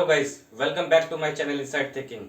Hello guys, welcome back to my channel inside thinking.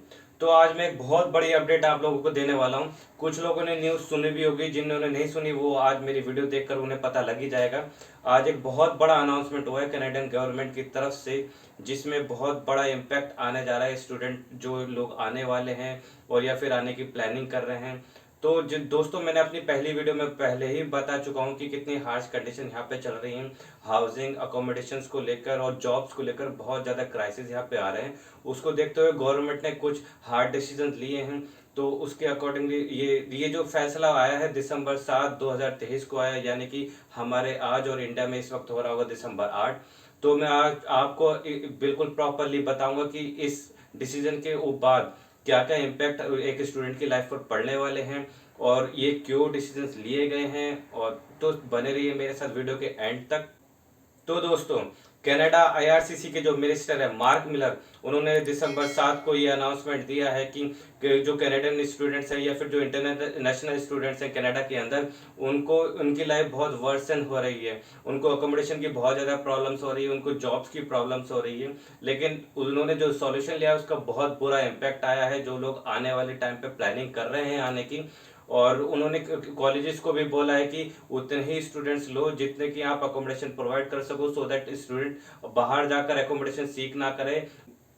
तो आज मैं एक बहुत बड़ी अपडेट आप लोगों को देने वाला हूं। कुछ लोगों ने न्यूज़ सुनी भी होगी, जिन्होंने नहीं सुनी वो आज मेरी वीडियो देखकर उन्हें पता लग ही जाएगा। आज एक बहुत बड़ा अनाउंसमेंट हुआ है कनाडियन गवर्नमेंट की तरफ से, जिसमें बहुत बड़ा इम्पैक्ट आने जा रहा है स्टूडेंट जो लोग आने वाले हैं और या फिर आने की प्लानिंग कर रहे हैं। तो जिन दोस्तों, मैंने अपनी पहली वीडियो में पहले ही बता चुका हूँ कि कितनी हार्श कंडीशन यहाँ पे चल रही हैं। हाउसिंग अकोमोडेशंस को लेकर और जॉब्स को लेकर बहुत ज़्यादा क्राइसिस यहाँ पे आ रहे हैं। उसको देखते हुए गवर्नमेंट ने कुछ हार्ड डिसीजन लिए हैं। तो उसके अकॉर्डिंगली ये जो फैसला आया है दिसंबर 7 2023 को आया, यानी कि हमारे आज और इंडिया में इस वक्त हो रहा होगा दिसंबर 8। तो मैं आज आपको बिल्कुल प्रॉपरली बताऊंगा कि इस डिसीजन के बाद क्या क्या इम्पैक्ट एक स्टूडेंट की लाइफ पर पड़ने वाले हैं और ये क्यों डिसीजंस लिए गए हैं। और तो बने रहिए मेरे साथ वीडियो के एंड तक। तो दोस्तों, कनाडा आईआरसीसी के जो मिनिस्टर है मार्क मिलर, उन्होंने दिसंबर 7 को ये अनाउंसमेंट दिया है कि जो कैनेडियन स्टूडेंट्स हैं या फिर जो इंटरनेशनल स्टूडेंट्स हैं कनाडा के अंदर, उनको उनकी लाइफ बहुत वर्सन हो रही है। उनको अकोमोडेशन की बहुत ज़्यादा प्रॉब्लम्स हो रही है, उनको जॉब्स की प्रॉब्लम्स हो रही है। लेकिन उन्होंने जो सॉल्यूशन लिया उसका बहुत बुरा इम्पैक्ट आया है जो लोग आने वाले टाइम पे प्लानिंग कर रहे हैं आने की। और उन्होंने कॉलेजेस को भी बोला है कि उतने ही स्टूडेंट्स लो जितने कि आप अकोमोडेशन प्रोवाइड कर सको, सो दैट स्टूडेंट बाहर जाकर अकोमोडेशन सीख ना करे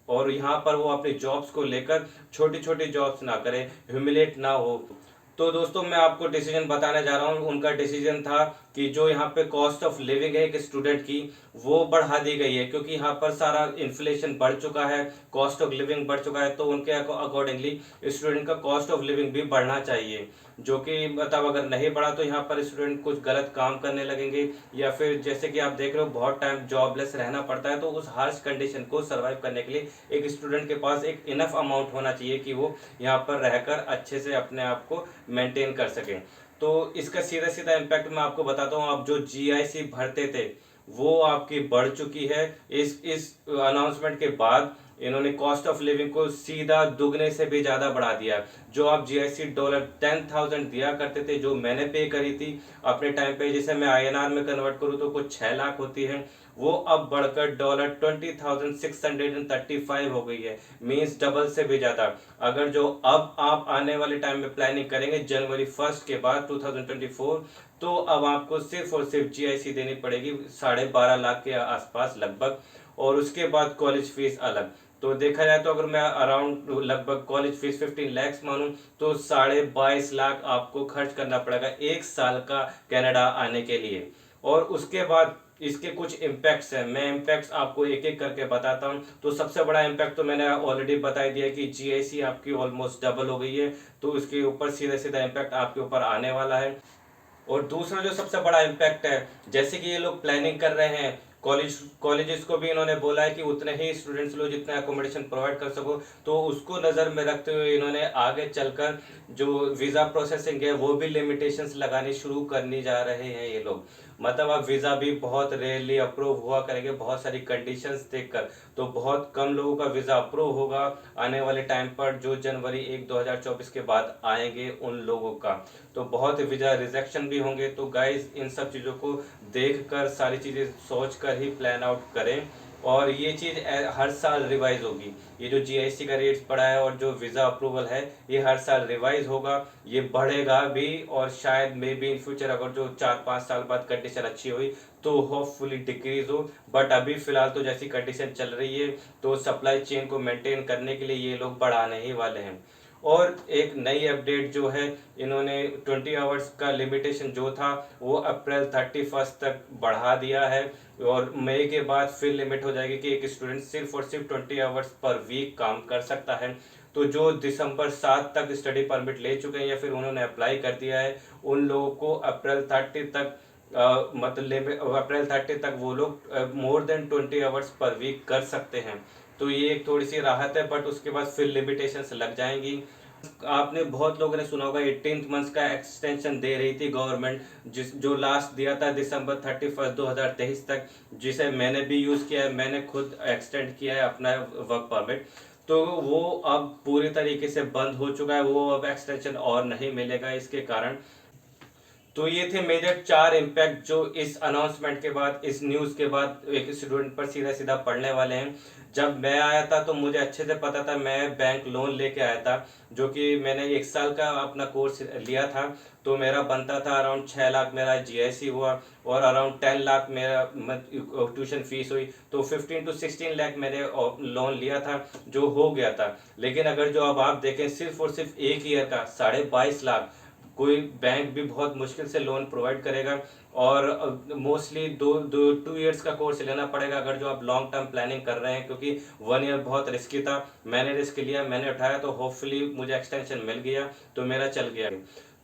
और यहाँ पर वो अपनी जॉब्स को लेकर छोटी छोटी जॉब्स ना करे, ह्यूमिलेट ना हो। तो दोस्तों, मैं आपको डिसीजन बताने जा रहा हूँ। उनका डिसीजन था कि जो यहाँ पे कॉस्ट ऑफ लिविंग है एक स्टूडेंट की, वो बढ़ा दी गई है क्योंकि यहाँ पर सारा इन्फ्लेशन बढ़ चुका है, कॉस्ट ऑफ लिविंग बढ़ चुका है। तो उनके अकॉर्डिंगली स्टूडेंट का कॉस्ट ऑफ लिविंग भी बढ़ना चाहिए, जो कि मतलब अगर नहीं बढ़ा तो यहाँ पर स्टूडेंट कुछ गलत काम करने लगेंगे या फिर जैसे कि आप देख रहे हो बहुत टाइम जॉबलेस रहना पड़ता है। तो उस हार्श कंडीशन को सर्वाइव करने के लिए एक स्टूडेंट के पास एक इनफ अमाउंट होना चाहिए कि वो यहाँ पर रहकर अच्छे से अपने आप को मेंटेन कर सकें। तो इसका सीधा सीधा इम्पैक्ट मैं आपको बताता हूँ। आप जो जीआईसी भरते थे वो आपकी बढ़ चुकी है। इस अनाउंसमेंट के बाद इन्होंने कॉस्ट ऑफ लिविंग को सीधा दुगने से भी ज्यादा बढ़ा दिया। जो आप जीआईसी $10,000 दिया करते थे, जो मैंने पे करी थी अपने टाइम पे, जिसे मैं आईएनआर में कन्वर्ट करूँ तो कुछ 6 लाख होती है, वो अब बढ़कर $20,635 हो गई है। मीन्स डबल से भी ज्यादा। अगर जो अब आप आने वाले टाइम में प्लानिंग करेंगे जनवरी 1 के बाद 2024, तो अब आपको सिर्फ और सिर्फ जीआईसी देनी पड़ेगी 12.5 लाख के आसपास लगभग। और उसके बाद कॉलेज फीस अलग। तो देखा जाए तो अगर मैं अराउंड लगभग कॉलेज फीस 15 लैक्स मानूं तो 22.5 लाख आपको खर्च करना पड़ेगा 1 साल का कनाडा आने के लिए। और उसके बाद इसके कुछ इम्पैक्ट्स हैं, मैं इम्पैक्ट्स आपको एक एक करके बताता हूं। तो सबसे बड़ा इम्पैक्ट तो मैंने ऑलरेडी बता ही दिया कि जीआईसी आपकी ऑलमोस्ट डबल हो गई है। तो उसके ऊपर सीधा सीधा इम्पैक्ट आपके ऊपर आने वाला है। और दूसरा जो सबसे बड़ा इम्पैक्ट है, जैसे कि ये लोग प्लानिंग कर रहे हैं, कॉलेजेस को भी इन्होंने बोला है कि उतने ही स्टूडेंट्स लो जितने अकोमोडेशन प्रोवाइड कर सको। तो उसको नज़र में रखते हुए इन्होंने आगे चलकर जो वीज़ा प्रोसेसिंग है वो भी लिमिटेशंस लगानी शुरू करनी जा रहे हैं ये लोग। मतलब अब वीज़ा भी बहुत रेयरली अप्रूव हुआ करेंगे बहुत सारी कंडीशंस देखकर। तो बहुत कम लोगों का वीज़ा अप्रूव होगा आने वाले टाइम पर, जो जनवरी 1 2024 के बाद आएंगे उन लोगों का। तो बहुत वीज़ा रिजेक्शन भी होंगे। तो गाइज, इन सब चीज़ों को देखकर सारी चीज़ें सोच कर ही प्लान आउट करें। और ये चीज़ हर साल रिवाइज होगी। ये जो जीआईसी का रेट पड़ा है और जो वीज़ा अप्रूवल है ये हर साल रिवाइज होगा, ये बढ़ेगा भी। और शायद मे बी इन फ्यूचर अगर जो 4-5 साल बाद कंडीशन अच्छी हुई तो होपफुली डिक्रीज हो। बट अभी फिलहाल तो जैसी कंडीशन चल रही है तो सप्लाई चेन को मेंटेन करने के लिए ये लोग बढ़ाने ही वाले हैं। और एक नई अपडेट जो है, इन्होंने 20 आवर्स का लिमिटेशन जो था वो अप्रैल 31 तक बढ़ा दिया है। और मई के बाद फिर लिमिट हो जाएगी कि एक स्टूडेंट सिर्फ और सिर्फ 20 आवर्स पर वीक काम कर सकता है। तो जो दिसंबर 7 तक स्टडी परमिट ले चुके हैं या फिर उन्होंने अप्लाई कर दिया है, उन लोगों को अप्रैल 30 तक मतलब अप्रैल 30 तक वो लोग more than 20 hours per week कर सकते हैं। तो ये एक थोड़ी सी राहत है, बट उसके बाद फिर लिमिटेशंस लग जाएंगी। आपने बहुत लोगों ने सुना होगा 18th मंथ का एक्सटेंशन दे रही थी गवर्नमेंट, जिस जो लास्ट दिया था दिसंबर 31 2023 तक, जिसे मैंने भी यूज़ किया है। मैंने खुद एक्सटेंड किया है अपना वर्क परमिट। तो वो अब पूरी तरीके से बंद हो चुका है, वो अब एक्सटेंशन और नहीं मिलेगा इसके कारण। तो ये थे मेजर 4 इम्पैक्ट जो इस अनाउंसमेंट के बाद, इस न्यूज़ के बाद एक स्टूडेंट पर सीधा सीधा पड़ने वाले हैं। जब मैं आया था तो मुझे अच्छे से पता था, मैं बैंक लोन लेके आया था, जो कि मैंने 1 साल का अपना कोर्स लिया था। तो मेरा बनता था अराउंड 6 लाख मेरा जीएससी हुआ, और अराउंड 10 लाख मेरा ट्यूशन फीस हुई। तो 15 to 16 लाख मैंने लोन लिया था, जो हो गया था। लेकिन अगर जो अब आप देखें, सिर्फ और सिर्फ एक ईयर का 22.5 लाख, कोई बैंक भी बहुत मुश्किल से लोन प्रोवाइड करेगा। और मोस्टली दो दो 2 ईयर्स का कोर्स लेना पड़ेगा अगर जो आप लॉन्ग टर्म प्लानिंग कर रहे हैं, क्योंकि 1 ईयर बहुत रिस्की था। मैंने रिस्क लिया, मैंने उठाया, तो होपफुली मुझे एक्सटेंशन मिल गया, तो मेरा चल गया।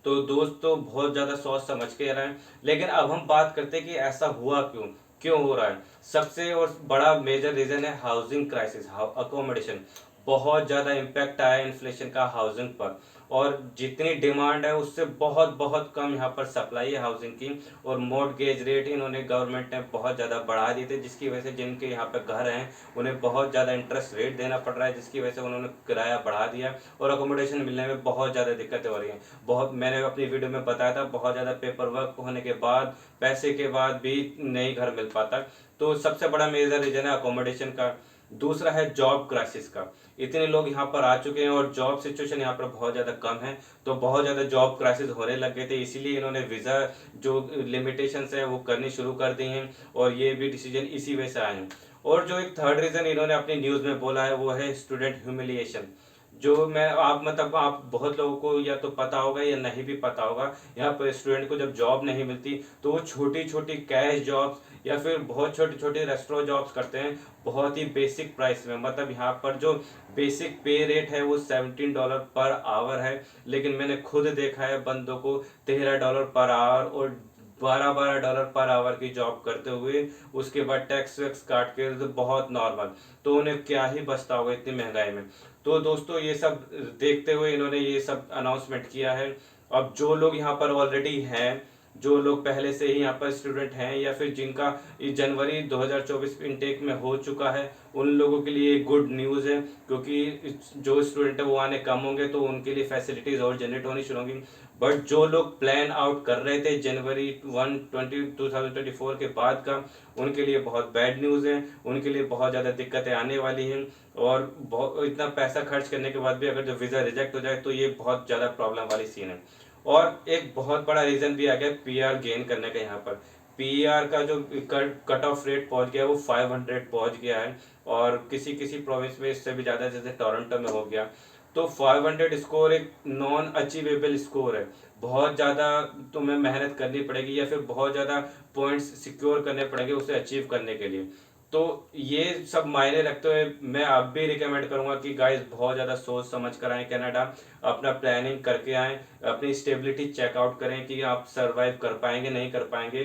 तो दोस्तों बहुत ज़्यादा सोच समझ के रहे हैं। लेकिन अब हम बात करते हैं कि ऐसा हुआ क्यों, क्यों हो रहा है। सबसे और बड़ा मेजर रीज़न है हाउसिंग क्राइसिस, अकोमोडेशन। बहुत ज़्यादा इम्पैक्ट आया इन्फ्लेशन का हाउसिंग पर, और जितनी डिमांड है उससे बहुत बहुत कम यहाँ पर सप्लाई है हाउसिंग की। और मॉर्टगेज रेट इन्होंने, गवर्नमेंट ने बहुत ज़्यादा बढ़ा दिए थे, जिसकी वजह से जिनके यहाँ पे घर हैं उन्हें बहुत ज़्यादा इंटरेस्ट रेट देना पड़ रहा है, जिसकी वजह से उन्होंने किराया बढ़ा दिया, और अकोमोडेशन मिलने में बहुत ज़्यादा दिक्कतें हो रही हैं। बहुत, मैंने अपनी वीडियो में बताया था, बहुत ज़्यादा पेपर वर्क होने के बाद, पैसे के बाद भी नहीं घर मिल पाता। तो सबसे बड़ा मेजर रीजन है अकोमोडेशन का। दूसरा है जॉब क्राइसिस का। इतने लोग यहाँ पर आ चुके हैं और जॉब सिचुएशन यहाँ पर बहुत ज़्यादा कम है, तो बहुत ज़्यादा जॉब क्राइसिस होने लग गए थे। इसीलिए इन्होंने वीज़ा जो लिमिटेशंस है वो करनी शुरू कर दी हैं, और ये भी डिसीजन इसी वजह से आए हैं। और जो एक थर्ड रीज़न इन्होंने अपनी न्यूज़ में बोला है, वो है स्टूडेंट ह्यूमिलिएशन। जो मैं आप मतलब आप बहुत लोगों को या तो पता होगा या नहीं भी पता होगा, यहाँ पर स्टूडेंट को जब जॉब नहीं मिलती तो वो छोटी छोटी कैश जॉब्स या फिर बहुत छोटी छोटी रेस्टोरेंट जॉब्स करते हैं, बहुत ही बेसिक प्राइस में। मतलब यहाँ पर जो बेसिक पे रेट है वो $17 पर आवर है, लेकिन मैंने खुद देखा है बंदों को $13 पर आवर और $12 पर आवर की जॉब करते हुए, उसके बाद टैक्स वैक्स काट के, तो बहुत नॉर्मल। तो उन्हें क्या ही बचता होगा इतनी महंगाई में। तो दोस्तों ये सब देखते हुए इन्होंने ये सब अनाउंसमेंट किया है। अब जो लोग यहाँ पर ऑलरेडी हैं, जो लोग पहले से ही यहाँ पर स्टूडेंट हैं, या फिर जिनका इस जनवरी 2024 इनटेक में हो चुका है, उन लोगों के लिए गुड न्यूज़ है, क्योंकि जो स्टूडेंट है वो आने कम होंगे, तो उनके लिए फैसिलिटीज़ और जनरेट होनी शुरू होंगी। बट जो लोग प्लान आउट कर रहे थे जनवरी 2024 के बाद का, उनके लिए बहुत बैड न्यूज़ है। उनके लिए बहुत ज़्यादा दिक्कतें आने वाली हैं, और बहुत इतना पैसा खर्च करने के बाद भी अगर जो वीज़ा रिजेक्ट हो जाए तो ये बहुत ज़्यादा प्रॉब्लम वाली सीन है। और एक बहुत बड़ा रीज़न भी आ गया पीआर गेन करने का। यहाँ पर पीआर का जो कट ऑफ रेट पहुंच गया वो 500 पहुंच गया है, और किसी किसी प्रोविंस में इससे भी ज़्यादा, जैसे टोरंटो में हो गया। तो 500 स्कोर एक नॉन अचीवेबल स्कोर है। बहुत ज़्यादा तुम्हें मेहनत करनी पड़ेगी, या फिर बहुत ज़्यादा पॉइंट्स सिक्योर करने पड़ेंगे उसे अचीव करने के लिए। तो ये सब मायने रखते हुए मैं अब भी रिकमेंड करूंगा कि गाइस बहुत ज़्यादा सोच समझ कर आएँ कनाडा, अपना प्लानिंग करके आएँ, अपनी स्टेबिलिटी चेकआउट करें कि आप सर्वाइव कर पाएंगे नहीं कर पाएंगे।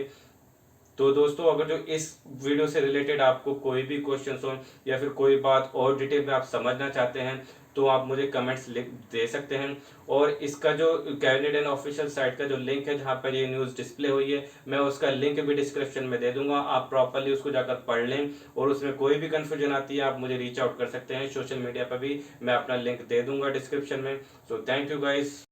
तो दोस्तों अगर जो इस वीडियो से रिलेटेड आपको कोई भी क्वेश्चन हो, या फिर कोई बात और डिटेल में आप समझना चाहते हैं, तो आप मुझे कमेंट्स लिख दे सकते हैं। और इसका जो कैनेडियन ऑफिशियल साइट का जो लिंक है, जहाँ पर ये न्यूज़ डिस्प्ले हुई है, मैं उसका लिंक भी डिस्क्रिप्शन में दे दूंगा। आप प्रॉपरली उसको जाकर पढ़ लें, और उसमें कोई भी कन्फ्यूजन आती है आप मुझे रीच आउट कर सकते हैं। सोशल मीडिया पर भी मैं अपना लिंक दे दूंगा डिस्क्रिप्शन में। So thank you guys.